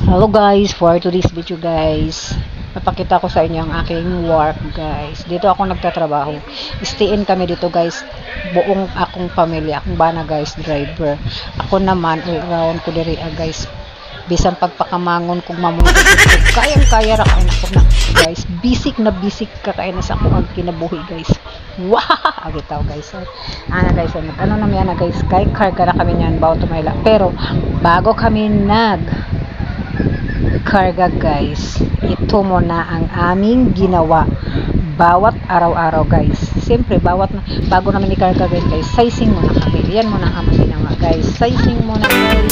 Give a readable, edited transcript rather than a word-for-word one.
Hello guys, for today's video guys, napakita ko sa inyo ang aking work guys. Dito ako nagtatrabaho. Stayin kami dito guys, buong akong pamilya, akong bana guys, driver. Ako naman, all around ko diri guys. Bisan pagpakamangon kung mamunod kayang-kaya ra kain ko na guys. Bisik ka kay na sa akong kinabuhi guys. Wow! Agitaw guys. Ana guys, ano na yan guys, kay karga na kami niyan bago tumayla. Pero bago kami karga guys, ito muna ang aming ginawa bawat araw-araw guys. Siyempre bago namin ikarga guys, sizing muna kami. Yan muna ang aming ginawa guys, sizing muna guys.